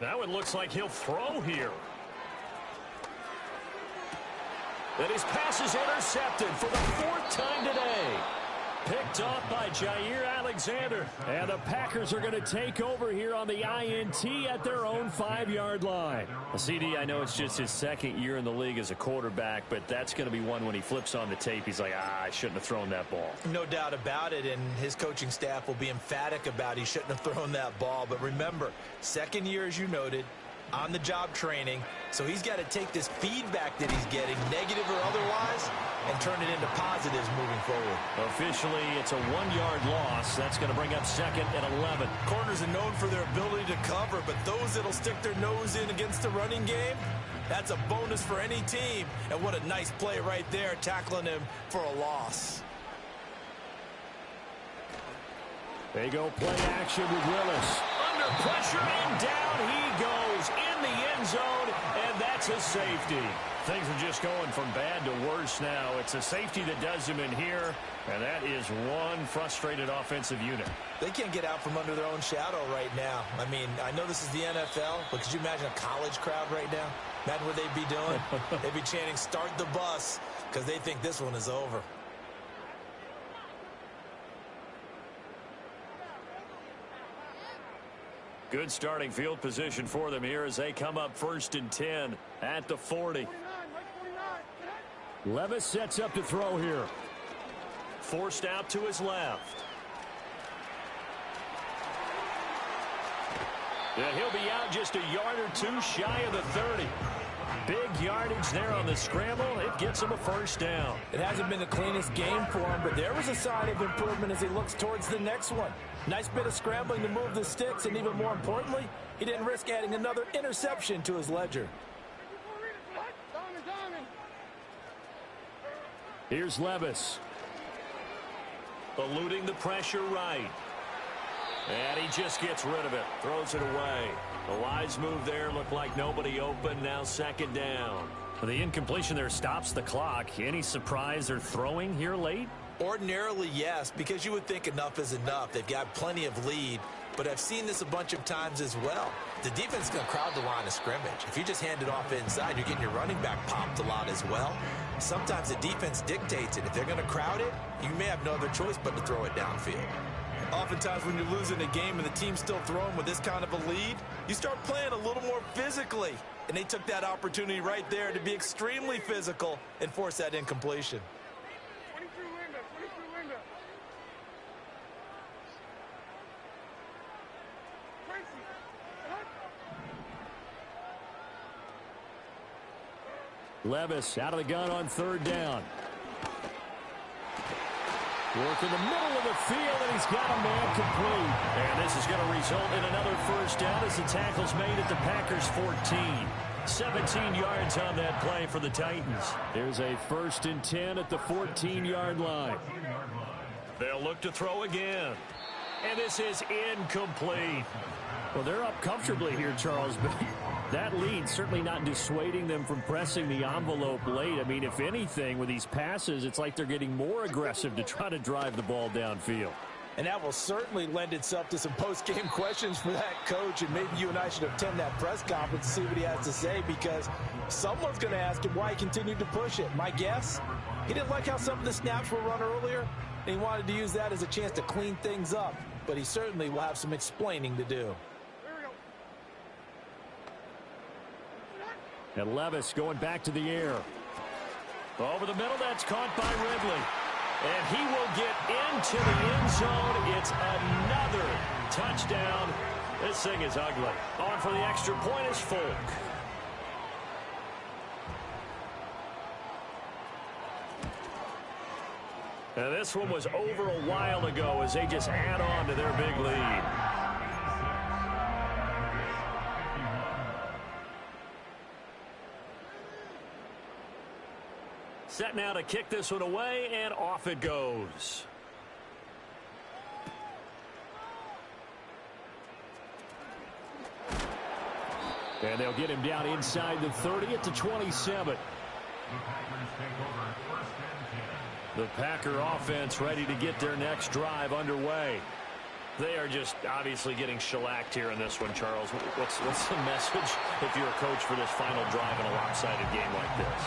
That one looks like he'll throw here. And his pass is intercepted for the 4th time today. Picked off by Jair Alexander. And the Packers are going to take over here on the INT at their own 5-yard line. CD, I know it's just his 2nd year in the league as a quarterback, but that's going to be one when he flips on the tape. He's like, I shouldn't have thrown that ball. No doubt about it, and his coaching staff will be emphatic about he shouldn't have thrown that ball. But remember, 2nd year, as you noted, on-the-job training, so he's got to take this feedback that he's getting, negative or otherwise, and turn it into positives moving forward. Officially, it's a 1-yard loss. That's going to bring up 2nd and 11. Corners are known for their ability to cover, but those that'll stick their nose in against the running game, that's a bonus for any team. And what a nice play right there, tackling him for a loss. They go play action with Willis. Under pressure and down he goes in the end zone, and that's a safety. Things are just going from bad to worse now. It's a safety that does him in here, and that is one frustrated offensive unit. They can't get out from under their own shadow right now. I mean, I know this is the NFL, but could you imagine a college crowd right now? Imagine what they'd be doing. They'd be chanting, "Start the bus," because they think this one is over. Good starting field position for them here as they come up 1st and 10 at the 40. Levis sets up to throw here. Forced out to his left. Yeah, he'll be out just a yard or two shy of the 30. Big yardage there on the scramble. It gets him a 1st down. It hasn't been the cleanest game for him, but there was a sign of improvement as he looks towards the next one. Nice bit of scrambling to move the sticks, and even more importantly, he didn't risk adding another interception to his ledger. Here's Levis. Eluding the pressure right. And he just gets rid of it. Throws it away. The wise move there. Looked like nobody open. Now second down. The incompletion there stops the clock. Any surprise they're throwing here late? Ordinarily, yes, because you would think enough is enough. They've got plenty of lead, but I've seen this a bunch of times as well. The defense is going to crowd the line of scrimmage. If you just hand it off inside, you're getting your running back popped a lot as well. Sometimes the defense dictates it. If they're going to crowd it, you may have no other choice but to throw it downfield. Oftentimes when you're losing a game and the team's still throwing with this kind of a lead, you start playing a little more physically. And they took that opportunity right there to be extremely physical and force that incompletion. 22 Linda, 22 Linda. Tracy, what? Levis out of the gun on third down. Work in the middle of the field, and he's got a man complete. And this is going to result in another first down as the tackle's made at the Packers' 14. 17 yards on that play for the Titans. There's a 1st and 10 at the 14-yard line. They'll look to throw again. And this is incomplete. Well, they're up comfortably here, Charles, but that lead certainly not dissuading them from pressing the envelope late. I mean, if anything, with these passes, it's like they're getting more aggressive to try to drive the ball downfield. And that will certainly lend itself to some post-game questions for that coach, and maybe you and I should attend that press conference to see what he has to say, because someone's going to ask him why he continued to push it. My guess, he didn't like how some of the snaps were run earlier, and he wanted to use that as a chance to clean things up, but he certainly will have some explaining to do. And Levis going back to the air. Over the middle, that's caught by Ridley. And he will get into the end zone. It's another touchdown. This thing is ugly. On for the extra point is Folk. Now this one was over a while ago as they just add on to their big lead. Set now to kick this one away, and off it goes. And they'll get him down inside the 30 at the 27. The Packer offense ready to get their next drive underway. They are just obviously getting shellacked here in this one, Charles. What's the message if you're a coach for this final drive in a lopsided game like this?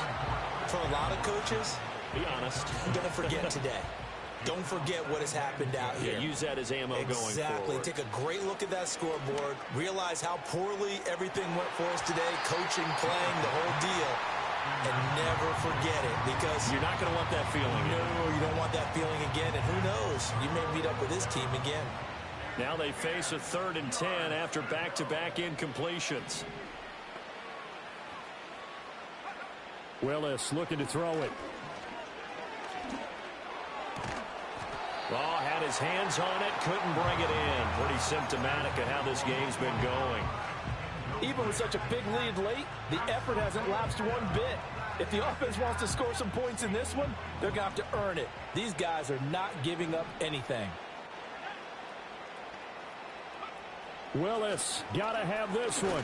For a lot of coaches, be honest. Don't forget today. Don't forget what has happened out here. Yeah, use that as ammo going forward. Exactly. Take a great look at that scoreboard. Realize how poorly everything went for us today. Coaching, playing, the whole deal. And never forget it, because you're not going to want that feeling again. No, you don't want that feeling again. And who knows? You may meet up with this team again. Now they face a 3rd and 10 after back-to-back incompletions. Willis looking to throw it. Oh, had his hands on it, couldn't bring it in. Pretty symptomatic of how this game's been going. Even with such a big lead late, the effort hasn't lapsed one bit. If the offense wants to score some points in this one, they're going to have to earn it. These guys are not giving up anything. Willis, got to have this one.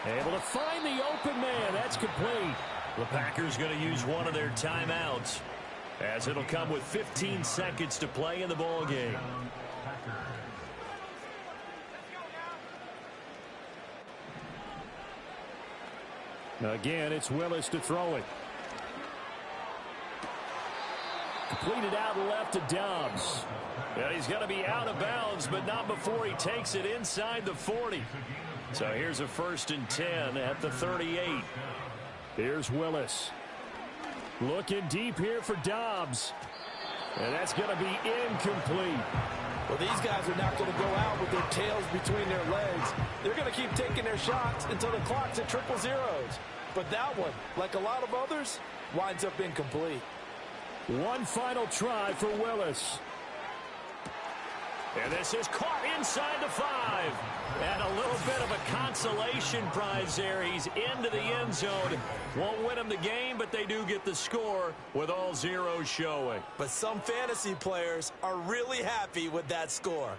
Able to find the open man. That's complete. The Packers going to use one of their timeouts, as it'll come with 15 seconds to play in the ball game. Again, it's Willis to throw it. Completed out left to Dobbs. Yeah, he's going to be out of bounds, but not before he takes it inside the 40. So here's a 1st and 10 at the 38. Here's Willis. Looking deep here for Dobbs. And that's going to be incomplete. Well, these guys are not going to go out with their tails between their legs. They're going to keep taking their shots until the clock's at triple zeros. But that one, like a lot of others, winds up incomplete. One final try for Willis. And this is caught inside the 5. And a little bit of a consolation prize there. He's into the end zone. Won't win him the game, but they do get the score with all zeros showing. But some fantasy players are really happy with that score.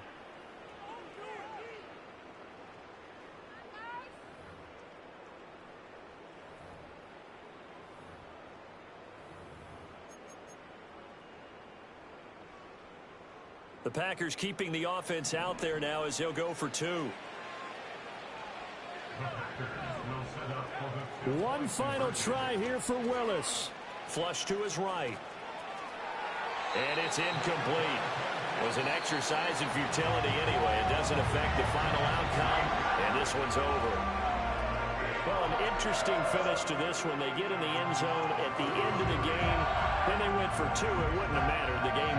The Packers keeping the offense out there now as they'll go for 2. One final try here for Willis. Flush to his right. And it's incomplete. It was an exercise in futility anyway. It doesn't affect the final outcome, and this one's over. Well, an interesting finish to this one. They get in the end zone at the end of the game. Then they went for 2. It wouldn't have mattered. The game